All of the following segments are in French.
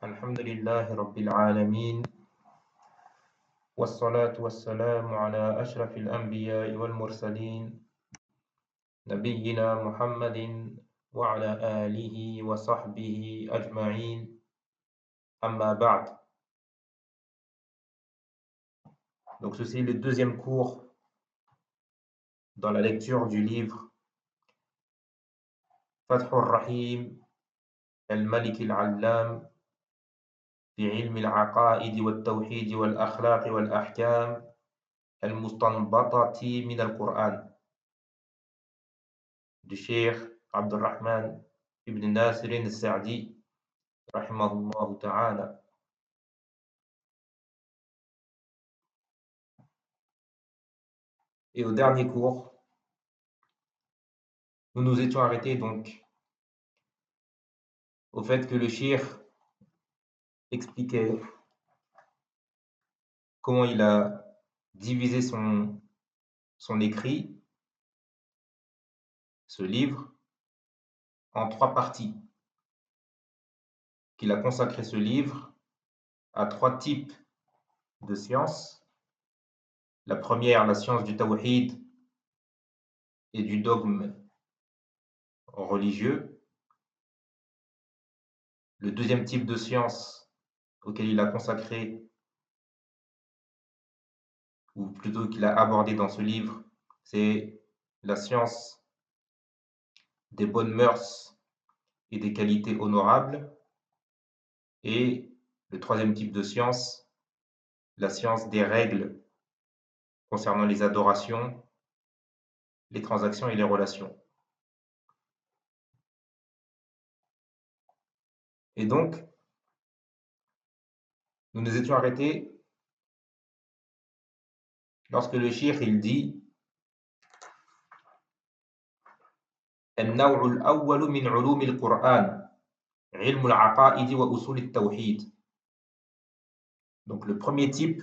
الحمد لله رب العالمين والصلاة والسلام على أشرف الأنبياء والمرسلين نبينا محمد وعلى آله وصحبه أجمعين أما بعد. Donc ceci est le deuxième cours dans la lecture du livre Fathur Rahim al-Malik al-Allam في علم العقائد والتوحيد والأخلاق والأحكام المستنبطة من القرآن du Cheikh Abdurrahman ibn Nasir al-Sa'di rahimahullah ta'ala. Et au dernier cours, nous nous étions arrêtés donc au fait que le Cheikh expliquait comment il a divisé son écrit, ce livre, en trois parties, qu'il a consacré ce livre à trois types de sciences. La première, la science du tawhid et du dogme religieux. Le deuxième type de science auquel il a consacré, ou plutôt qu'il a abordé dans ce livre, c'est la science des bonnes mœurs et des qualités honorables. Et le troisième type de science, la science des règles concernant les adorations, les transactions et les relations. Et donc, nous nous étions arrêtés lorsque le cheikh il dit النوع الأول من علوم القرآن علم العقائد وأصول التوحيد. Donc le premier type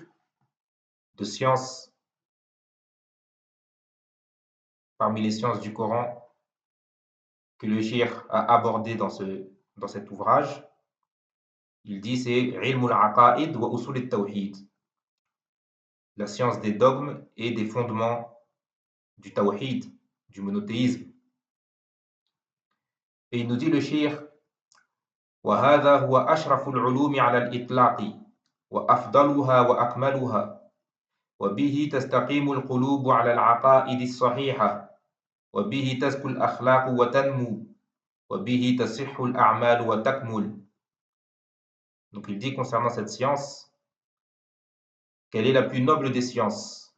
de science parmi les sciences du Coran que le cheikh a abordé dans cet ouvrage, il dit c'est ilm al-aqaid wa usul al-tawhid, la science des dogmes et des fondements du tawhid, du monothéisme. Et il nous dit le cheikh وهذا هو أشرف العلوم على الإطلاق وأفضلها وأكملها وبه تستقيم القلوب على العقائد الصحيحة وبه تزكو الأخلاق وتنمو وبه تصح الأعمال وتكمل. Donc il dit concernant cette science qu'elle est la plus noble des sciences.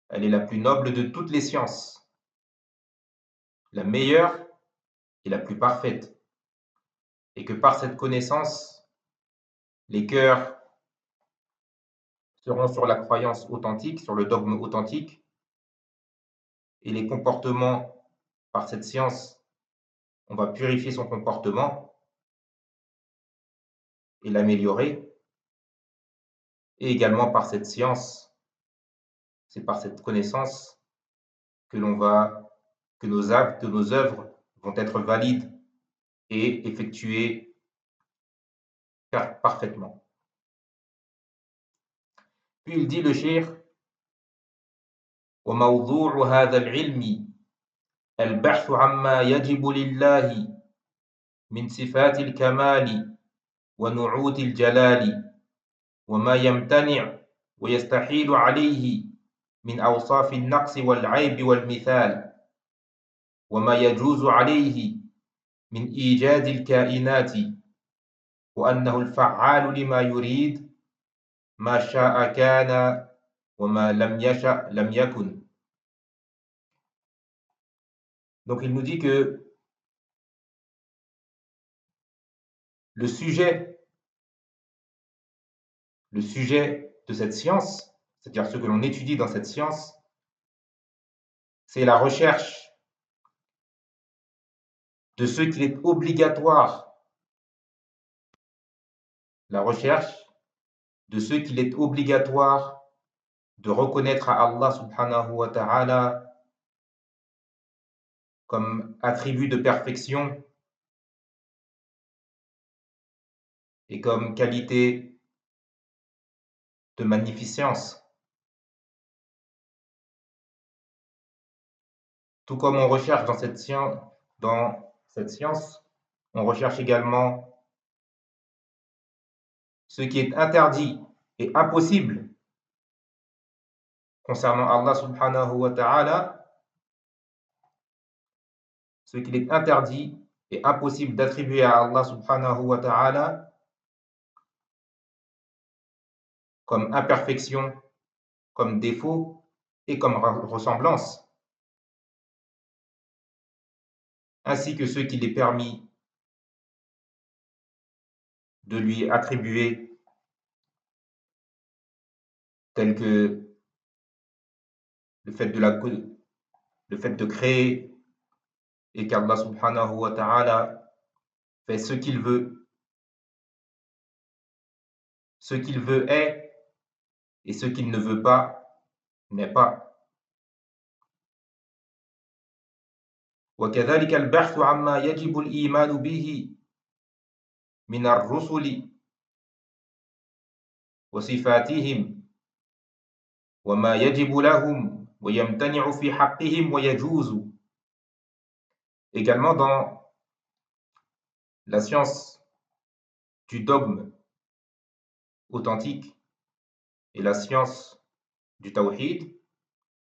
Elle est la plus noble de toutes les sciences, la meilleure et la plus parfaite. Et que par cette connaissance, les cœurs seront sur la croyance authentique, sur le dogme authentique, et les comportements, par cette science, on va purifier son comportement et l'améliorer. Et également par cette science, c'est par cette connaissance que nos œuvres vont être valides et effectuées parfaitement. Puis il dit le cheikh وموضوع هذا العلم البحث عما يجب لله من صفات الكمال ونعوت الجلال وما يمتنع ويستحيل عليه من أوصاف النقص والعيب والمثال وما يجوز عليه من إيجاد الكائنات وأنه الفعال لما يريد ما شاء كان وما لم يشأ لم يكن. Donc il nous dit que le sujet de cette science, c'est-à-dire ce que l'on étudie dans cette science, c'est la recherche de ce qu'il est obligatoire, la recherche de ce qu'il est obligatoire de reconnaître à Allah subhanahu wa ta'ala comme attribut de perfection et comme qualité de magnificence. Tout comme on recherche dans cette science, on recherche également ce qui est interdit et impossible concernant Allah subhanahu wa ta'ala, ce qu'il est interdit et impossible d'attribuer à Allah subhanahu wa ta'ala comme imperfection, comme défaut et comme ressemblance, ainsi que ce qu'il est permis de lui attribuer, tel que le fait de créer et qu'Allah subhanahu wa ta'ala fait ce qu'il veut. Ce qu'il veut est, et ce qu'il ne veut pas n'est pas. وكذلك البحث عما يجب الإيمان به من الرسل وصفاتهم وما يجب لهم ويمتنع في حقهم ويجوز. Également dans la science du dogme authentique et la science du tawhid,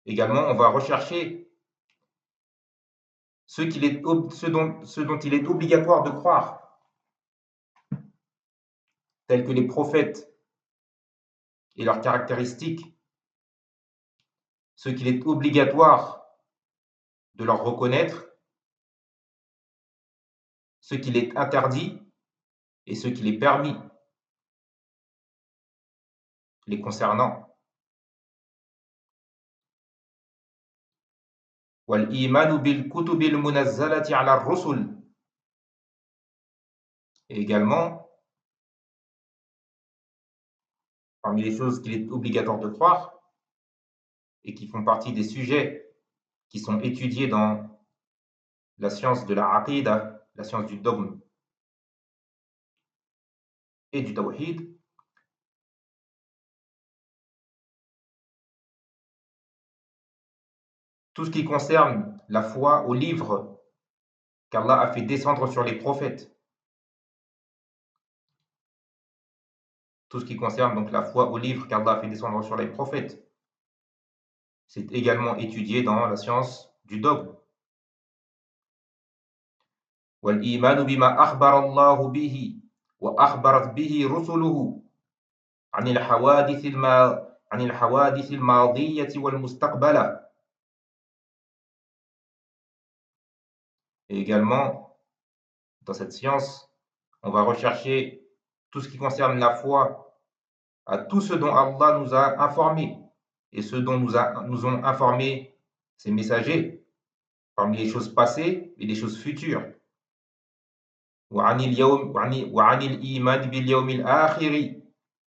également on va rechercher ce dont il est obligatoire de croire, tels que les prophètes et leurs caractéristiques, ce qu'il est obligatoire de leur reconnaître, ce qu'il est interdit et ce qu'il est permis les concernant. والإيمان بالكتب المنزلة على الرسل. Et également, parmi les choses qu'il est obligatoire de croire et qui font partie des sujets qui sont étudiés dans la science de la aqidah, la science du dogme et du tawhid, tout ce qui concerne la foi aux livres qu'Allah a fait descendre sur les prophètes. Tout ce qui concerne donc la foi aux livres qu'Allah a fait descendre sur les prophètes. C'est également étudié dans la science du dogme. والإيمان بما أخبر الله به وأخبرت به رسله عن الحوادث الماضية والمستقبلة. Et également, dans cette science, on va rechercher tout ce qui concerne la foi à tout ce dont Allah nous a informés et ce dont nous ont informés ses messagers, parmi les choses passées et les choses futures. وعن الإيمان باليوم الآخر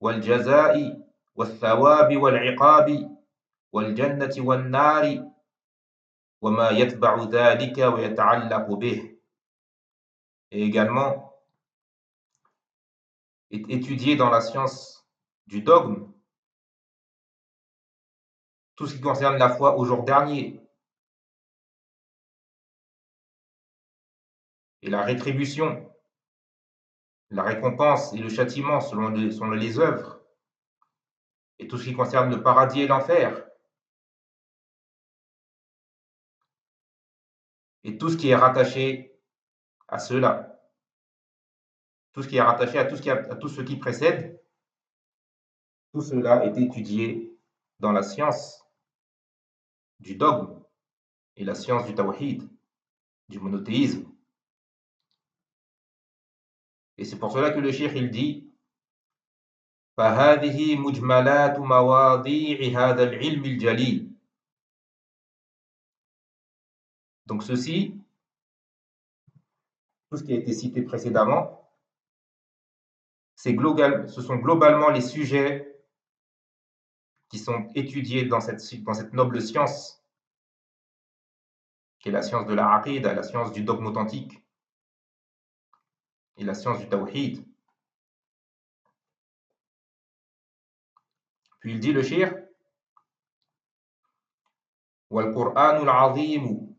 والجزاء والثواب والعقاب والجنة والنار وما يتبع ذلك ويتعلق به. Et également est étudié dans la science du dogme tout ce qui concerne la foi au jour dernier et la rétribution, la récompense et le châtiment selon les œuvres, et tout ce qui concerne le paradis et l'enfer, et tout ce qui est rattaché à cela, tout ce qui est rattaché à tout ce qui précède, tout cela est étudié dans la science du dogme et la science du tawhid, du monothéisme. Et c'est pour cela que le cheikh il dit فهذه مجملات مواضيع هذا العلم الجليل. Donc ceci, tout ce qui a été cité précédemment, ce sont globalement les sujets qui sont étudiés dans cette noble science, qui est la science de la aqidah, la science du dogme authentique et la science du tawhid. Puis il dit le cheikh, والقرآن العظيم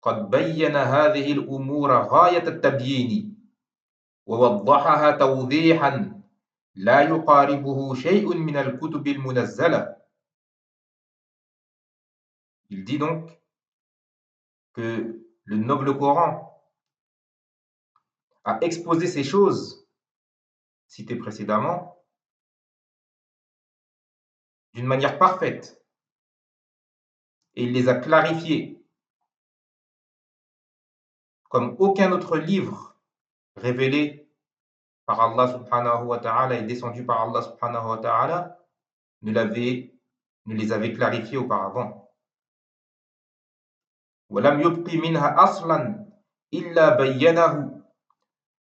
قد بين هذه الأمور غاية التبيين ووضحها توضيحا لا يقاربه شيء من الكتب المنزلة. Il dit donc que le noble Coran a exposé ces choses citées précédemment d'une manière parfaite et il les a clarifiées comme aucun autre livre révélé par Allah subhanahu wa ta'ala et descendu par Allah subhanahu wa ta'ala ne les avait clarifiées auparavant. ولم يبق منها أصلا إلا بينه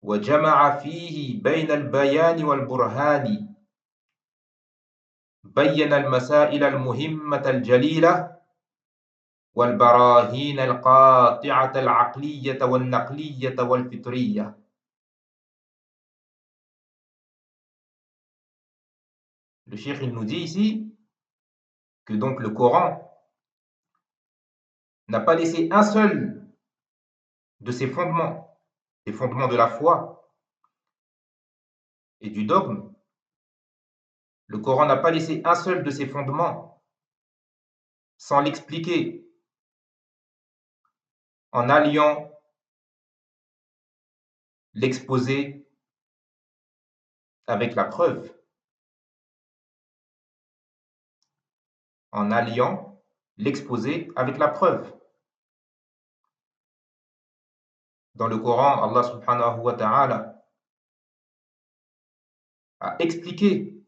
وجمع فيه بين البيان والبرهان بين المسائل المهمة الجليلة والبراهين القاطعة العقلية والنقلية والفطرية. Le cheikh il nous dit ici que donc le Coran n'a pas laissé un seul de ses fondements, les fondements de la foi et du dogme. Le Coran n'a pas laissé un seul de ses fondements sans l'expliquer, en alliant l'exposé avec la preuve. En alliant l'exposé avec la preuve. Dans le Coran, Allah subhanahu wa ta'ala a expliqué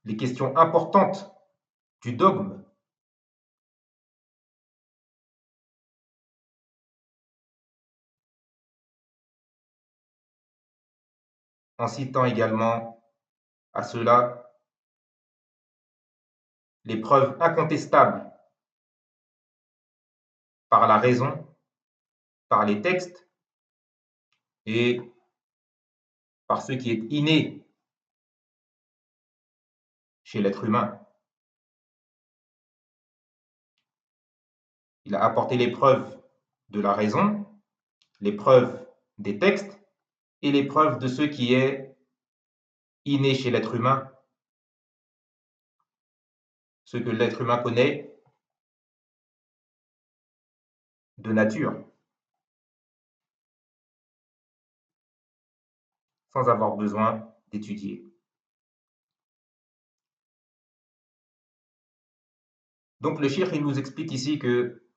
les questions importantes du dogme. En citant également à cela les preuves incontestables par la raison, par les textes et par ce qui est inné chez l'être humain. Il a apporté les preuves de la raison, les preuves des textes et les preuves de ce qui est inné chez l'être humain, ce que l'être humain connaît de nature, sans avoir besoin d'étudier. Donc le cheikh il nous explique ici que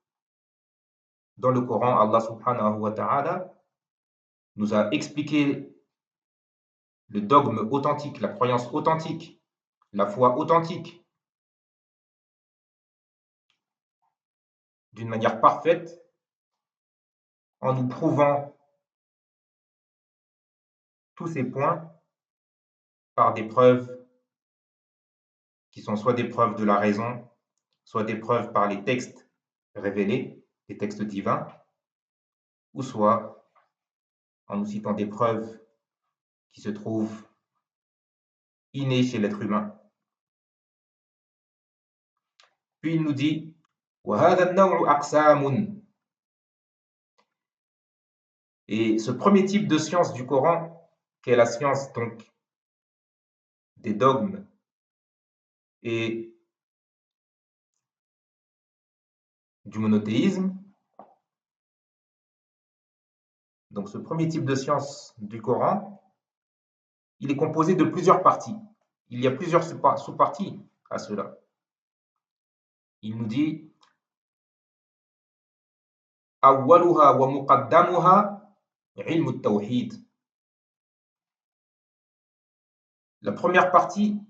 dans le Coran, Allah subhanahu wa ta'ala nous a expliqué le dogme authentique, la croyance authentique, la foi authentique, d'une manière parfaite, en nous prouvant tous ces points par des preuves qui sont soit des preuves de la raison, soit des preuves par les textes révélés, les textes divins, ou soit en nous citant des preuves qui se trouvent innées chez l'être humain. Puis il nous dit وَهَذَا النَّوْعُ أَقْسَامٌ. Et ce premier type de science du Coran, qui est la science donc des dogmes et du monothéisme, donc ce premier type de science du Coran, il est composé de plusieurs parties. Il y a plusieurs sous-parties à cela. Il nous dit أولها ومقدمها علم التوحيد. La première partie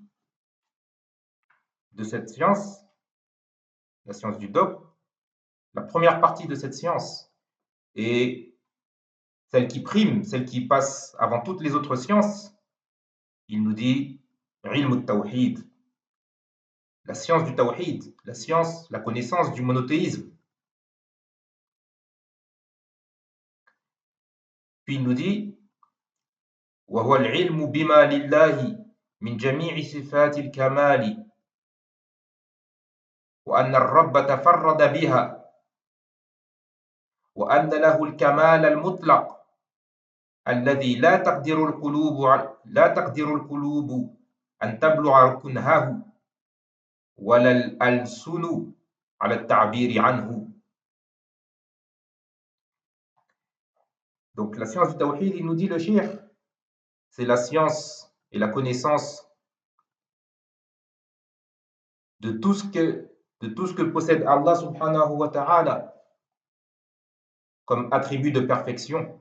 de cette science, la science du dogme, la première partie de cette science est celle qui prime, celle qui passe avant toutes les autres sciences. Il nous dit علم التوحيد, la science du tawhid, la science, la connaissance du monothéisme. Puis il nous dit وهو العلم بما لله من جميع صفات الكمال وأن الرب تفرد بها وأن له الكمال المطلق الذي لا تقدر القلوب أن تبلغ كنهه ولا الألسن على التعبير عنه. Donc la science du tawhid, il nous dit le cheikh, c'est la science et la connaissance de tout ce que possède Allah subhanahu wa ta'ala comme attribut de perfection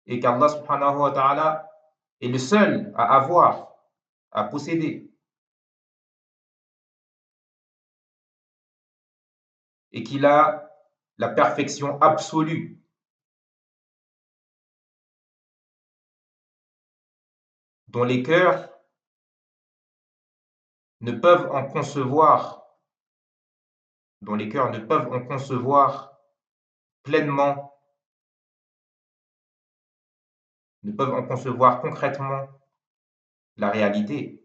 et qu'Allah subhanahu wa ta'ala est le seul à avoir, à posséder et qu'il a la perfection absolue. Dont les cœurs ne peuvent en concevoir, pleinement, ne peuvent en concevoir concrètement la réalité.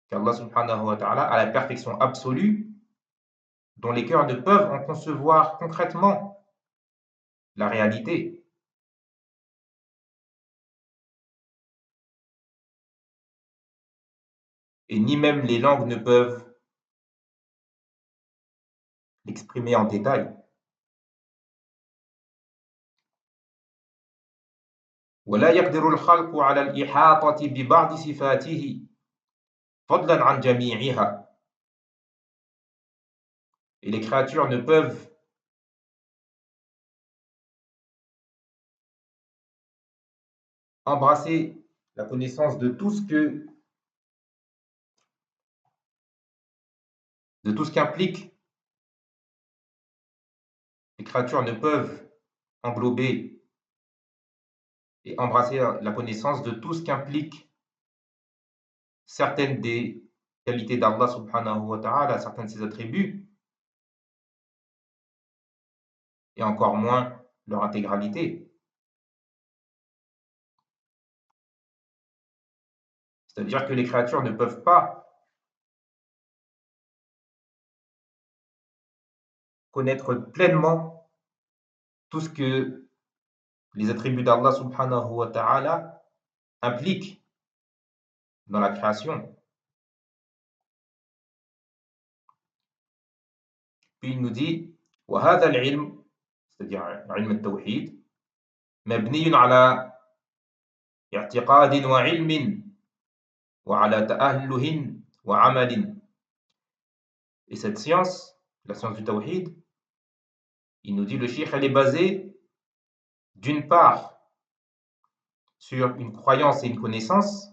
Qu'Allah subhanahu wa ta'ala a la perfection absolue, dont les cœurs ne peuvent en concevoir concrètement la réalité. Et ni même les langues ne peuvent l'exprimer en détail. ولا يقدر الخلق على الإحاطة ببعض صفاته فضلا عن جميعها. Et les créatures ne peuvent embrasser la connaissance de tout ce qu'implique. Les créatures ne peuvent englober et embrasser la connaissance de tout ce qu'implique certaines des qualités d'Allah subhanahu wa ta'ala, certains de ses attributs, et encore moins leur intégralité. C'est-à-dire que les créatures ne peuvent pas connaître pleinement tout ce que les attributs d'Allah subhanahu wa ta'ala impliquent dans la création. Puis il nous dit وهذا العلم, c'est-à-dire علم التوحيد, مبني على اعتقاد وعلم وعلى تأهله وعمل. Et cette science, la science du tawhid, il nous dit le cheikh, elle est basée d'une part sur une croyance et une connaissance,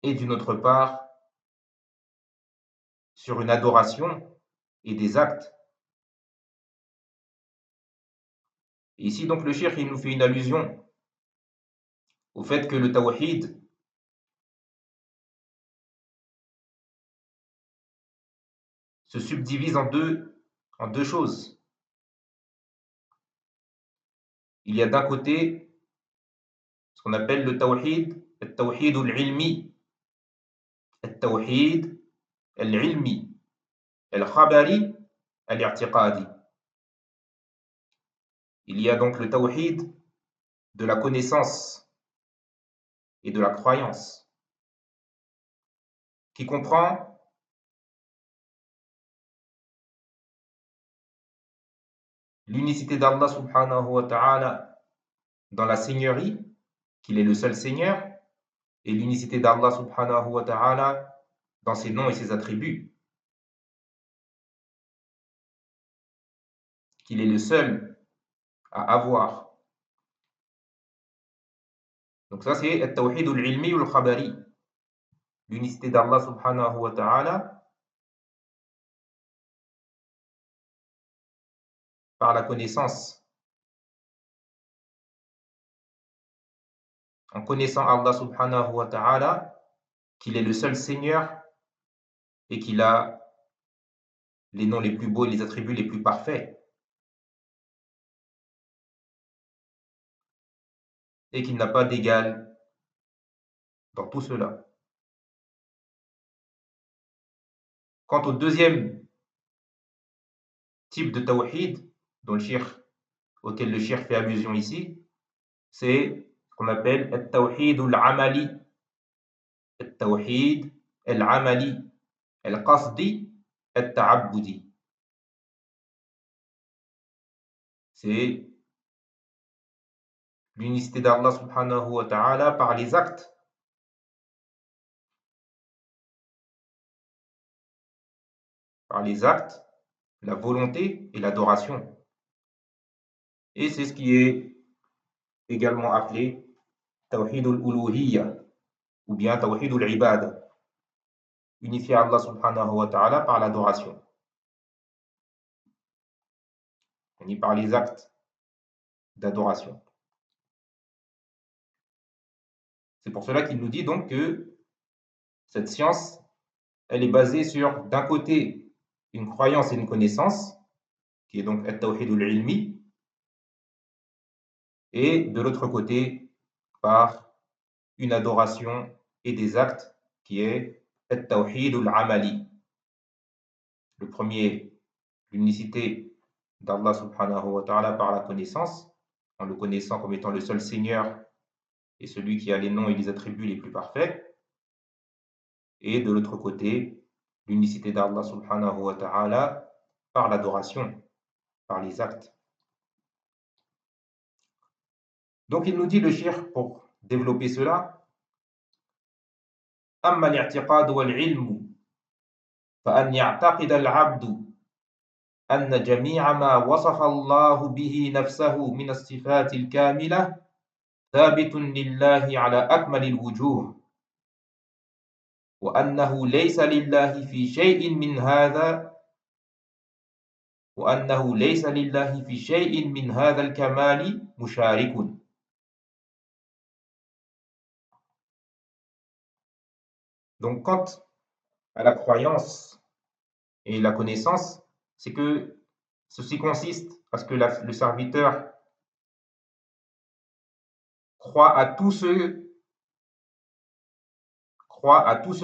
et d'une autre part sur une adoration et des actes. Et ici donc le cheikh, il nous fait une allusion au fait que le tawhid se subdivise en deux choses. Il y a d'un côté ce qu'on appelle le tawhid, al-tawhid al-ilmi, al-tawhid al-ilmi, al-khabari, al-i'tiqadi. Il y a donc le tawhid de la connaissance et de la croyance, qui comprend l'unicité d'Allah subhanahu wa ta'ala dans la seigneurie, qu'il est le seul Seigneur, et l'unicité d'Allah subhanahu wa ta'ala dans ses noms et ses attributs, qu'il est le seul à avoir. Donc ça c'est al-tawhid al-ilmi ou al-khabari, l'unicité d'Allah subhanahu wa ta'ala par la connaissance. En connaissant Allah subhanahu wa ta'ala, qu'il est le seul Seigneur et qu'il a les noms les plus beaux et les attributs les plus parfaits. et qu'il n'a pas d'égal dans tout cela. Quant au deuxième type de tawhid auquel le cheikh fait allusion ici, c'est ce qu'on appelle al-tawhid al-amali, al-tawhid al-amali, al-qasdi, al-ta'abbudi. C'est l'unicité d'Allah subhanahu wa ta'ala par les actes. Par les actes, la volonté et l'adoration. Et c'est ce qui est également appelé Tawhid al-Uluhiyya ou bien Tawhid al-Ibad, unifier Allah subhanahu wa ta'ala par l'adoration. On y par les actes d'adoration. C'est pour cela qu'il nous dit donc que cette science, elle est basée sur, d'un côté, une croyance et une connaissance, qui est donc al-Tawhid al-Ilmi, et de l'autre côté, par une adoration et des actes, qui est al-Tawhid al-Amali. Le premier, l'unicité d'Allah subhanahu wa ta'ala par la connaissance, en le connaissant comme étant le seul Seigneur et celui qui a les noms et les attributs les plus parfaits. Et de l'autre côté, l'unicité d'Allah subhanahu wa ta'ala par l'adoration, par les actes. Donc il nous dit le cheikh pour développer cela, أما الاعتقاد والعلم فأن يعتقد العبد أن جميع ما وصف الله به نفسه من الصفات الكاملة ثابت لله على أكمل الوجوه وأنه ليس لله في شيء من هذا الكمال مشارك. Donc quant à la croyance et la connaissance, c'est que ceci consiste à ce que le serviteur croit à tout ce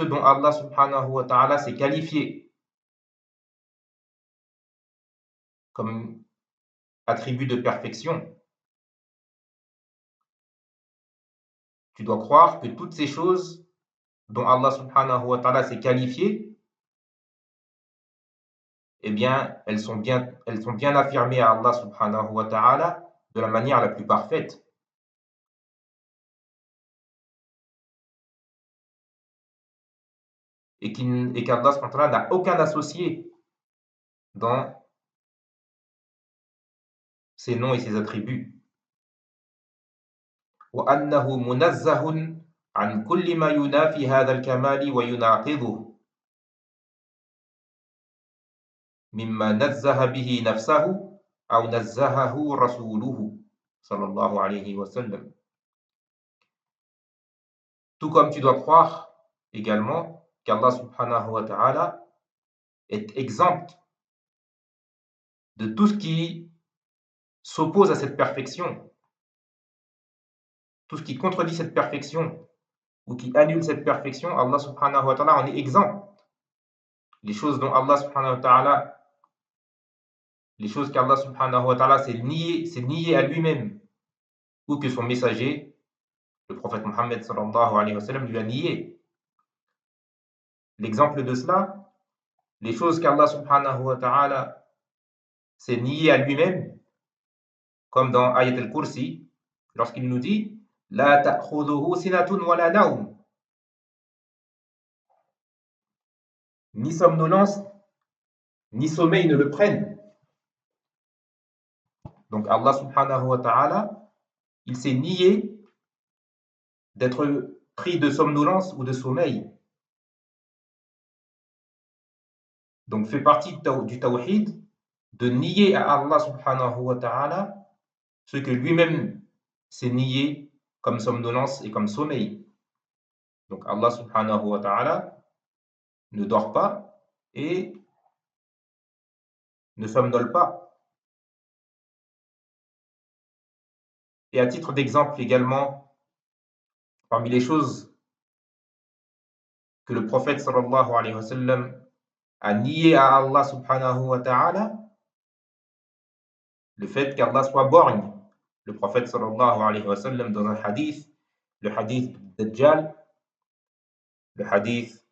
dont Allah subhanahu wa ta'ala s'est qualifié comme attribut de perfection. Tu dois croire que toutes ces choses dont Allah subhanahu wa ta'ala s'est qualifié, eh bien, elles sont bien affirmées à Allah subhanahu wa ta'ala de la manière la plus parfaite. Et qu'Allah subhanahu wa ta'ala n'a aucun associé dans ses noms et ses attributs. وأنه منزه عن كل ما ينافي هذا الكمال ويناقضه مما نزه به نفسه أو نزهه رسوله صلى الله عليه وسلم. Tout comme tu dois croire également qu'Allah subhanahu wa ta'ala est exempt de tout ce qui s'oppose à cette perfection, tout ce qui contredit cette perfection ou qui annule cette perfection. Allah subhanahu wa ta'ala en est exempt. Les choses dont Allah subhanahu wa ta'ala, les choses qu'Allah subhanahu wa ta'ala s'est nié à lui-même ou que son messager, le prophète Mohammed sallallahu alayhi wa sallam, lui a nié. L'exemple de cela, les choses qu'Allah subhanahu wa ta'ala s'est nié à lui-même, comme dans Ayat al-Kursi, lorsqu'il nous dit La ta'khudhuhu sinatun wa la naum. Ni somnolence, ni sommeil ne le prennent. Donc Allah subhanahu wa ta'ala, il s'est nié d'être pris de somnolence ou de sommeil. Donc fait partie du tawhid de nier à Allah subhanahu wa ta'ala ce que lui-même s'est nié comme somnolence et comme sommeil. Donc Allah subhanahu wa ta'ala ne dort pas et ne somnole pas. Et à titre d'exemple également, Parmi les choses que le prophète sallallahu alayhi wa sallam a nié à Allah subhanahu wa ta'ala, le fait qu'Allah soit borgne. Le prophète sallallahu alayhi wa sallam dans un hadith, le hadith Dajjal, le hadith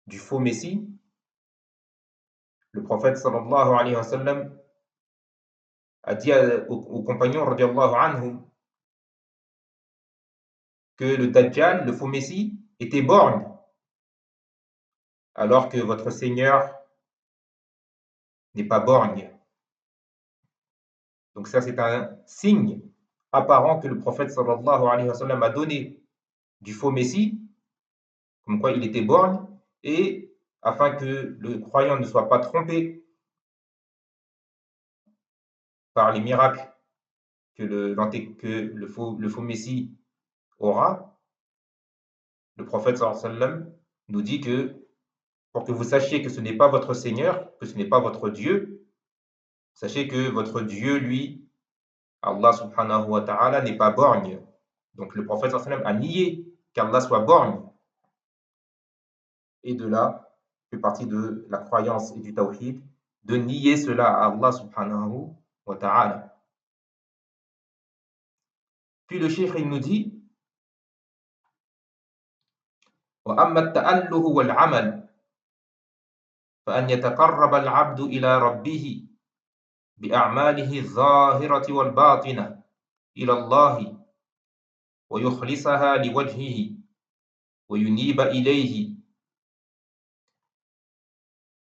du faux messie, le prophète sallallahu alayhi wa sallam a dit aux compagnons radiallahu anhum que le Dajjal, le faux messie, était borgne, alors que votre Seigneur n'est pas borgne. Donc ça, c'est un signe apparent que le prophète sallallahu alayhi wa sallam a donné du faux messie, comme quoi il était borgne, et afin que le croyant ne soit pas trompé par les miracles que le faux messie aura, le prophète sallallahu alayhi wa sallam nous dit que pour que vous sachiez que ce n'est pas votre Seigneur, que ce n'est pas votre Dieu, sachez que votre Dieu, lui, Allah subhanahu wa ta'ala, n'est pas borgne. Donc le prophète sallallahu alayhi wa sallam a nié qu'Allah soit borgne. Et de là fait partie de la croyance et du tawhid, de nier cela à Allah subhanahu wa ta'ala. Puis le cheikh il nous dit وأما التأله والعمل فأن يتقرب العبد إلى ربه بأعماله الظاهرة والباطنة إلى الله ويخلصها لوجهه وينيب إليه.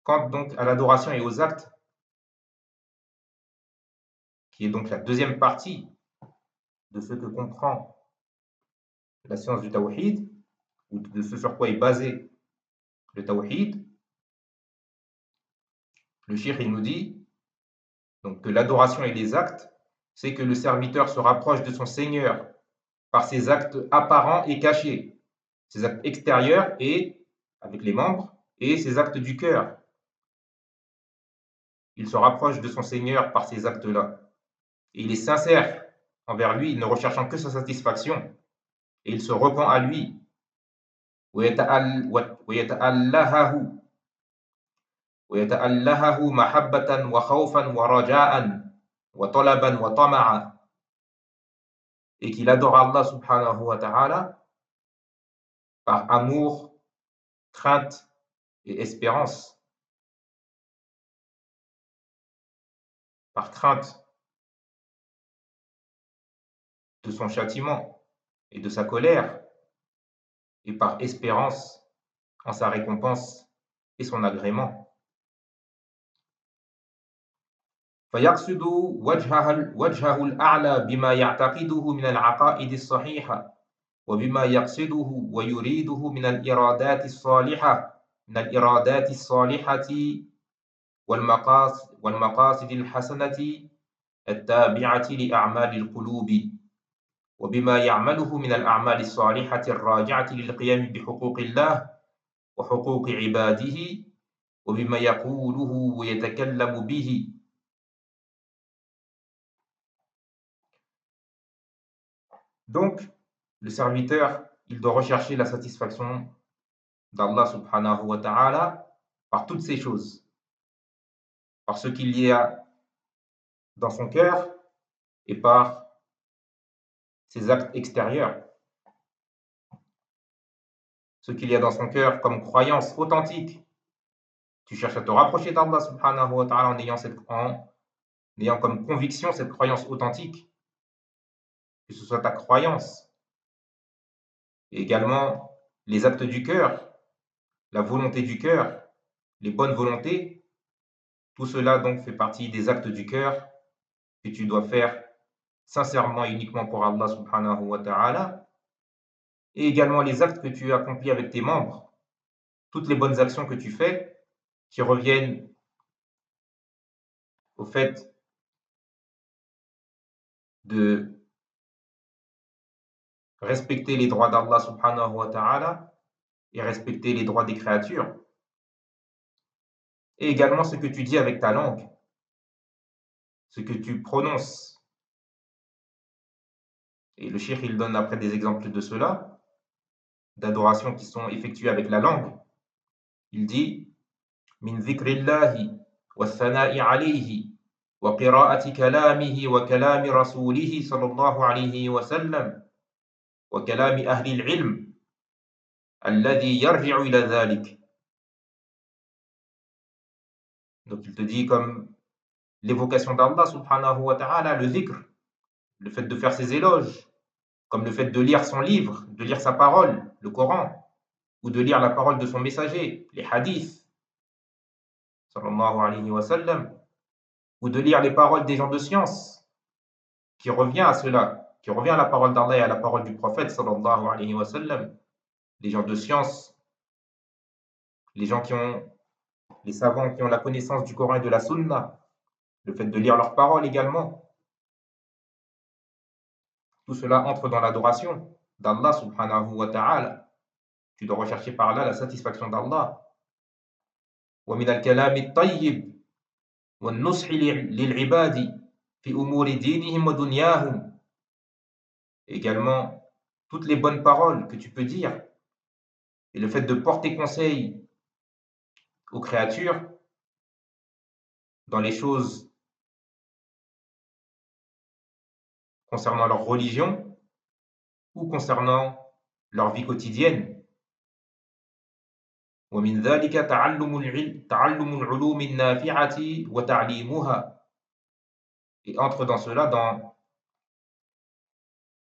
Quant donc à l'adoration et aux actes, qui est donc la deuxième partie de ce que comprend la science du tawhid, ou de ce sur quoi est basé le tawhid, le cheikh il nous dit donc que l'adoration et les actes, c'est que le serviteur se rapproche de son Seigneur par ses actes apparents et cachés, ses actes extérieurs et avec les membres et ses actes du cœur. Il se rapproche de son Seigneur par ces actes-là. Et il est sincère envers lui, ne recherchant que sa satisfaction. Et il se repent à lui. ويتألهه محبة وخوفا ورجاء وطلبا وطمعا. Et qu'il adore Allah subhanahu wa ta'ala par amour, crainte et espérance. Par crainte de son châtiment et de sa colère, et par espérance en sa récompense et son agrément. فيقصد وجهه الأعلى بما يعتقده من العقائد الصحيحة وبما يقصده ويريده من الإرادات الصالحة والمقاصد الحسنة التابعة لأعمال القلوب وبما يعمله من الأعمال الصالحة الراجعة للقيام بحقوق الله وحقوق عباده وبما يقوله ويتكلم به. Donc, le serviteur, il doit rechercher la satisfaction d'Allah subhanahu wa ta'ala par toutes ces choses, par ce qu'il y a dans son cœur et par ses actes extérieurs. Ce qu'il y a dans son cœur comme croyance authentique. Tu cherches à te rapprocher d'Allah subhanahu wa ta'ala en ayant comme conviction cette croyance authentique, que ce soit ta croyance. Et également les actes du cœur, la volonté du cœur, les bonnes volontés, tout cela donc fait partie des actes du cœur que tu dois faire sincèrement et uniquement pour Allah subhanahu wa ta'ala. Et également les actes que tu accomplis avec tes membres, toutes les bonnes actions que tu fais qui reviennent au fait de respecter les droits d'Allah subhanahu wa ta'ala et respecter les droits des créatures. Et également ce que tu dis avec ta langue, ce que tu prononces Et le cheikh, il donne après des exemples de cela, d'adorations qui sont effectuées avec la langue. Il dit min dhikrillahi wa thana'i alayhi wa qira'ati kalamihi wa kalami rasulihi sallallahu alayhi wa sallam wa kalami ahli al-ilm alladhi yarji'u ila dhalik. Donc il te dit comme l'évocation d'Allah subhanahu wa ta'ala, le dhikr, le fait de faire ses éloges, comme le fait de lire son livre, de lire sa parole, le Coran, ou de lire la parole de son messager, les hadiths, sallallahu alayhi wa sallam, ou de lire les paroles des gens de science, qui revient à cela, qui revient à la parole d'Allah et à la parole du prophète, sallallahu alayhi wa sallam, les gens de science, les gens qui ont, les savants qui ont la connaissance du Coran et de la Sunna, le fait de lire leurs paroles également. Tout cela entre dans l'adoration d'Allah subhanahu wa ta'ala. Tu dois rechercher par là la satisfaction d'Allah. ومن الكلام الطيب والنصح للعباد في أمور دينهم ودنياهم. Également, toutes les bonnes paroles que tu peux dire et le fait de porter conseil aux créatures dans les choses concernant leur religion ou concernant leur vie quotidienne. ومن ذلك تعلم العلوم النافعة وتعليمها. Et entre dans cela, dans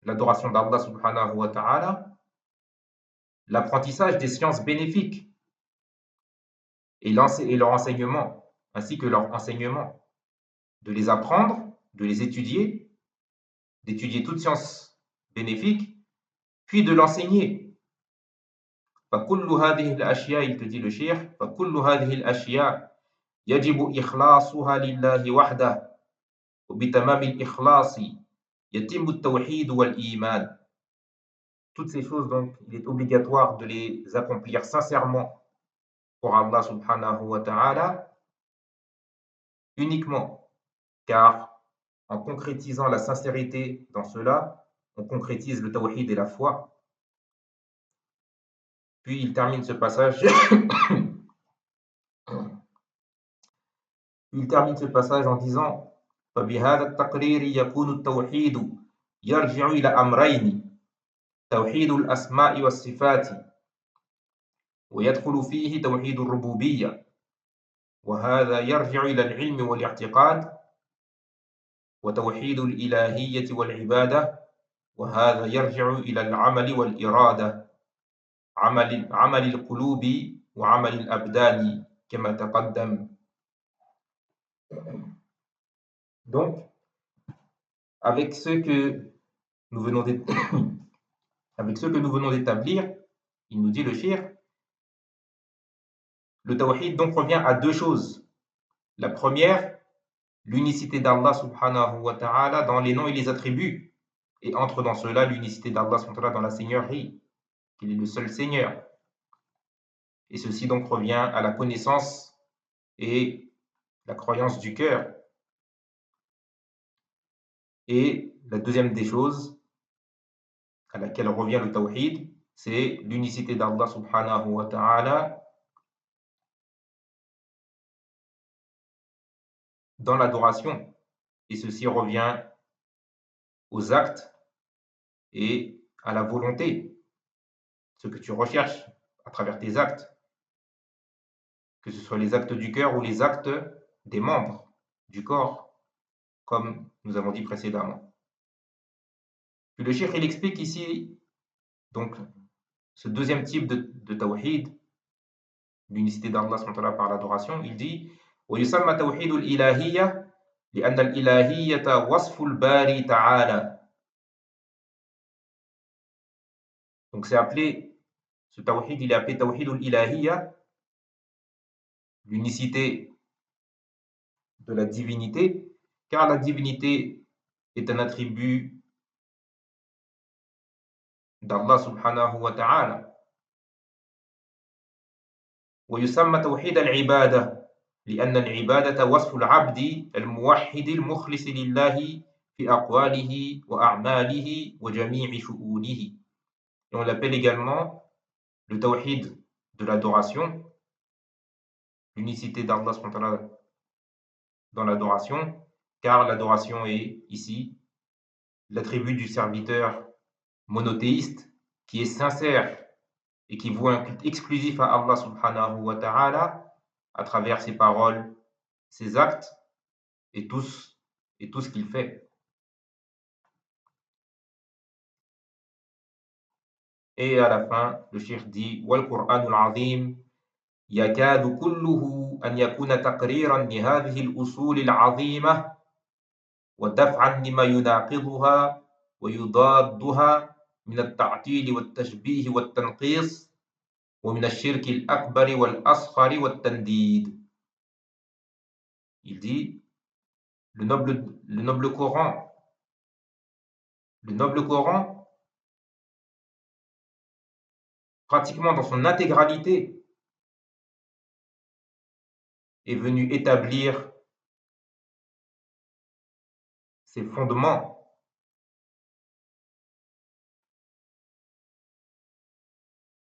l'adoration d'Allah subhanahu wa ta'ala, l'apprentissage des sciences bénéfiques et leur enseignement, ainsi que leur enseignement, de les apprendre, de les étudier, d'étudier toute science bénéfique, puis de l'enseigner. فكل هذه الأشياء, il te dit le cheikh, فكل هذه الأشياء يجب إخلاصها لله وحده وبتمام الإخلاص يتم التوحيد والإيمان. Toutes ces choses, donc, il est obligatoire de les accomplir sincèrement pour Allah subhanahu wa ta'ala, uniquement, car en concrétisant la sincérité dans cela, on concrétise le tawhid et la foi. Puis il termine ce passage en disant فبهذا التقرير يكون التوحيد يرجع إلى أمرين توحيد الأسماء والصفات ويدخل فيه توحيد الربوبية وهذا يرجع إلى العلم والاعتقاد وتوحيد الإلهية والعبادة وهذا يرجع إلى العمل والإرادة عمل القلوب وعمل الأبدان كما تقدم. Donc, avec ce que nous venons d'établir, il nous dit le cheikh, le tawhid donc revient à deux choses. La première, l'unicité d'Allah subhanahu wa ta'ala dans les noms et les attributs, et entre dans cela l'unicité d'Allah subhanahu wa ta'ala dans la seigneurie, qu'il est le seul Seigneur. Et ceci donc revient à la connaissance et la croyance du cœur. Et la deuxième des choses à laquelle revient le tawhid, c'est l'unicité d'Allah subhanahu wa ta'ala dans l'adoration. Et ceci revient aux actes et à la volonté, ce que tu recherches à travers tes actes, que ce soit les actes du cœur ou les actes des membres du corps, comme nous avons dit précédemment. Puis le cheikh, il explique ici donc ce deuxième type de tawhid, l'unicité d'Allah par l'adoration. Il dit ويسمى توحيد الإلهية لأن الإلهية وصف الباري تعالى. Donc c'est appelé, ce tawhid, il est appelé tawhid al-ilahiyya, l'unicité de la divinité, car la divinité est un attribut d'Allah subhanahu wa ta'ala. ويسمى توحيد العبادة لأن العبادة وصف العبد الموحد المخلص لله في أقواله وأعماله وجميع شؤونه. Et on l'appelle également le tawhid de l'adoration, l'unicité d'Allah dans l'adoration, car l'adoration est ici l'attribut du serviteur monothéiste qui est sincère et qui voue un culte exclusif à Allah subhanahu wa ta'ala à travers ses paroles, ses actes et tout ce qu'il fait. Et à la fin, le cheikh dit Wal Qur'anul Azim يكاد كله أن يكون تقريرا لهذه الأصول العظيمة ودفعا لما يناقضها ويضادها من التعطيل والتشبيه والتنقيص ومن الشرك الأكبر والأصغر والتنديد. Il dit le noble Coran, pratiquement dans son intégralité, est venu établir ses fondements,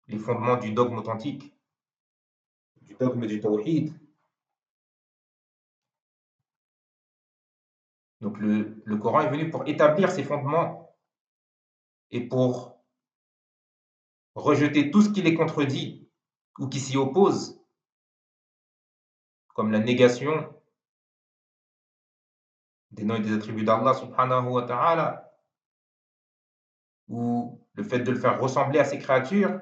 les fondements du dogme authentique, du dogme du tawhid. Donc le Coran est venu pour établir ses fondements et pour rejeter tout ce qui les contredit ou qui s'y oppose, comme la négation des noms et des attributs d'Allah subhanahu wa ta'ala, ou le fait de le faire ressembler à ses créatures,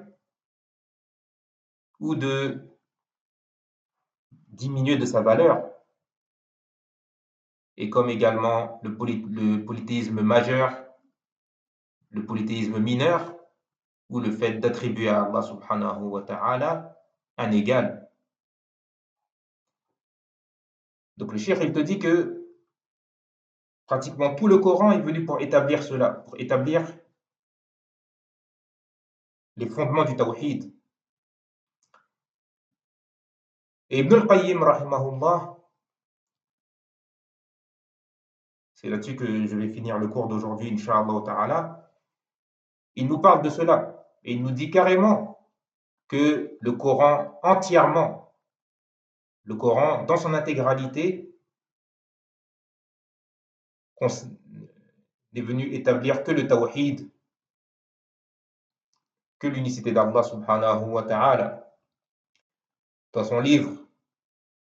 ou de diminuer de sa valeur, et comme également le polythéisme majeur, le polythéisme mineur, ou le fait d'attribuer à Allah subhanahu wa ta'ala un égal. Donc le cheikh, il te dit que pratiquement tout le Coran est venu pour établir cela, pour établir les fondements du tawhid. Et Ibn al-Qayyim, rahimahullah, c'est là-dessus que je vais finir le cours d'aujourd'hui, incha'Allah ta'ala, il nous parle de cela, et il nous dit carrément que le Coran entièrement, le Coran dans son intégralité, n'est venu établir que le tawhid, que l'unicité d'Allah subhanahu wa ta'ala. Dans son livre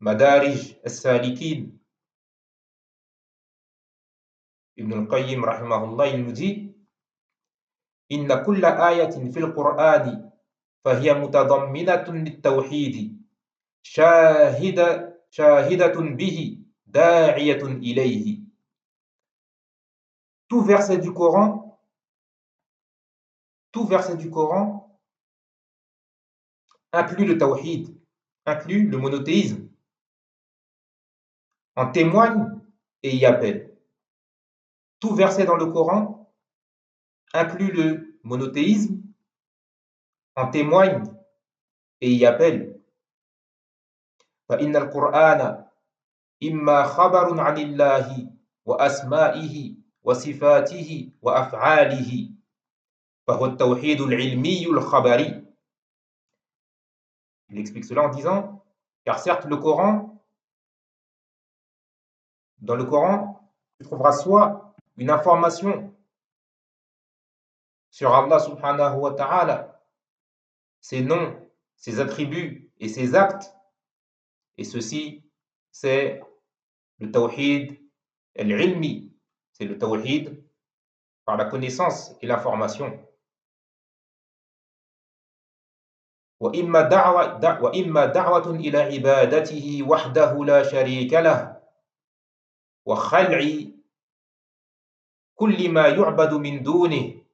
Madarij as-Salikin, Ibn al-Qayyim rahimahullah, il nous dit Inna kulla ayatin fil Qur'ani fahiya mutadamminatun lit-tawhid shahidatun bihi da'iyatun ilayhi. Tout verset du Coran inclut le tawhid, inclut le monothéisme, en témoigne et y appelle. Tout verset dans le Coran inclut le monothéisme, en témoigne et y appelle. فإن القرآن إما خبر عن الله وأسمائه وصفاته وأفعاله فهو التوحيد العلمي الخبري. Il explique cela en disant car certes dans le Coran, tu trouveras soit une information sur Allah subhanahu wa ta'ala, ses noms, ses attributs et ses actes, et ceci c'est le tawhid al-ilmi, c'est le tawhid par la connaissance et l'information. وإما دعوة إلى عبادته وحده لا شريك له وخلع كل ما يعبد من دونه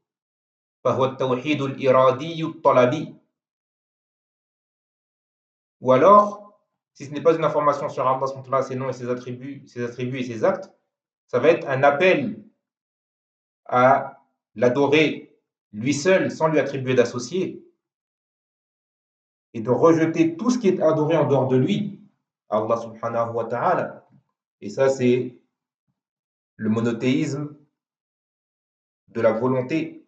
فهو التوحيد الإرادي الطلبي. Ou alors, si ce n'est pas une information sur Allah, ses noms et ses attributs et ses actes, ça va être un appel à l'adorer lui seul sans lui attribuer d'associé et de rejeter tout ce qui est adoré en dehors de lui, Allah subhanahu wa ta'ala. Et ça, c'est le monothéisme de la volonté,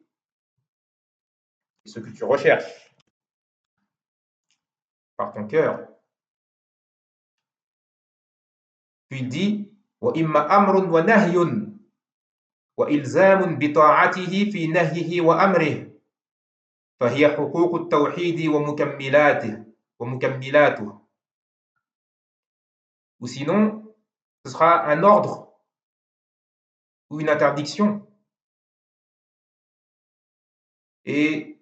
ce que tu recherches par ton cœur. Puis il dit وإما أمر ونهي وإلزام بطاعته في نهيه وأمره فهي حقوق التوحيد ومكملاته. Ou sinon, ce sera un ordre ou une interdiction et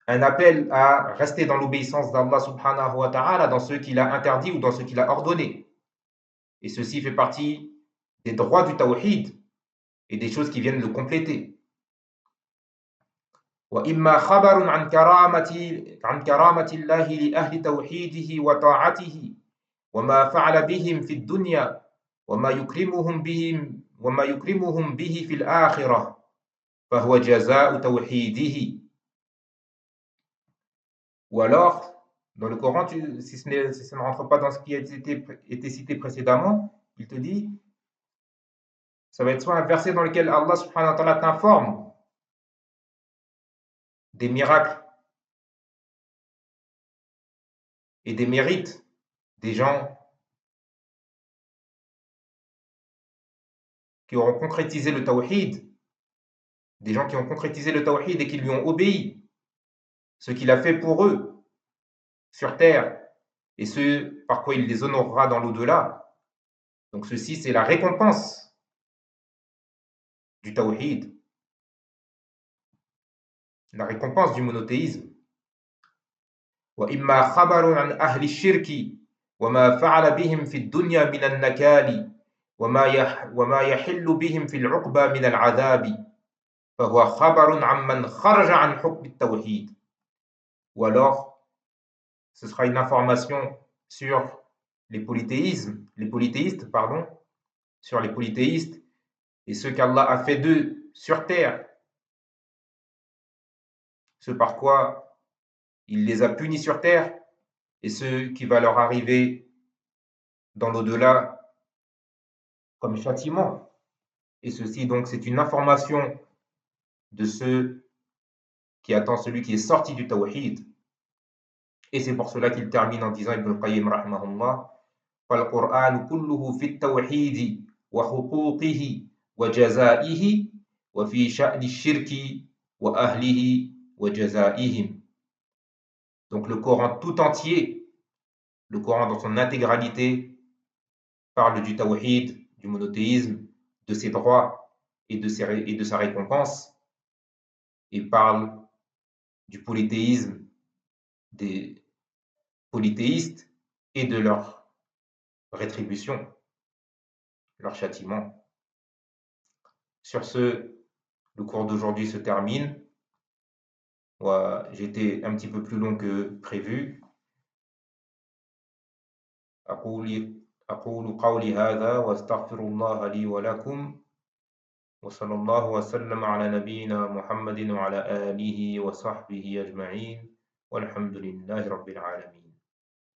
un appel à rester dans l'obéissance d'Allah subhanahu wa ta'ala, dans ce qu'il a interdit ou dans ce qu'il a ordonné. Et ceci fait partie des droits du tawhid et des choses qui viennent le compléter. وإما خبر عن كرامة الله لأهل توحيده وطاعته وما فعل بهم في الدنيا وما يكرمهم به في الآخرة فهو جزاء توحيده. Ou alors, dans le Coran, si ça ne rentre pas dans ce qui a été cité précédemment, il te dit, ça va être soit un verset dans lequel Allah subhanahu wa ta'ala t'informe des miracles et des mérites des gens qui auront concrétisé le tawhid, des gens qui ont concrétisé le tawhid et qui lui ont obéi, ce qu'il a fait pour eux sur terre et ce par quoi il les honorera dans l'au-delà. Donc ceci, c'est la récompense du tawhid, la récompense du monothéisme. وإما خبر عن أهل الشرك وما فعل بهم في الدنيا من النكال وما يحل بهم في العقبى من العذاب فهو خبر عمن خرج عن حكم التوحيد. Ou alors, ce sera une information sur les polythéistes, sur les polythéistes et ce qu'Allah a fait d'eux sur terre, ce par quoi il les a punis sur terre et ce qui va leur arriver dans l'au-delà comme châtiment. Et ceci, donc, c'est une information de ce qui attend celui qui est sorti du tawhid. Et c'est pour cela qu'il termine en disant, Ibn al-Qayyim rahimahullah, فالقرآن كله في التوحيد وحقوقه وجزائه وفي شأن الشرك وأهله وجزائهم. Donc le Coran tout entier, le Coran dans son intégralité, parle du tawhid, du monothéisme, de ses droits et de sa récompense, et parle du polythéisme, des polythéistes et de leur rétribution, leur châtiment. Sur ce, le cours d'aujourd'hui se termine. J'étais un petit peu plus long que prévu. أقول قولي هذا وأستغفر الله لي ولكم وصلى الله وسلم على نبينا محمد وعلى آله وصحبه أجمعين والحمد لله رب العالمين.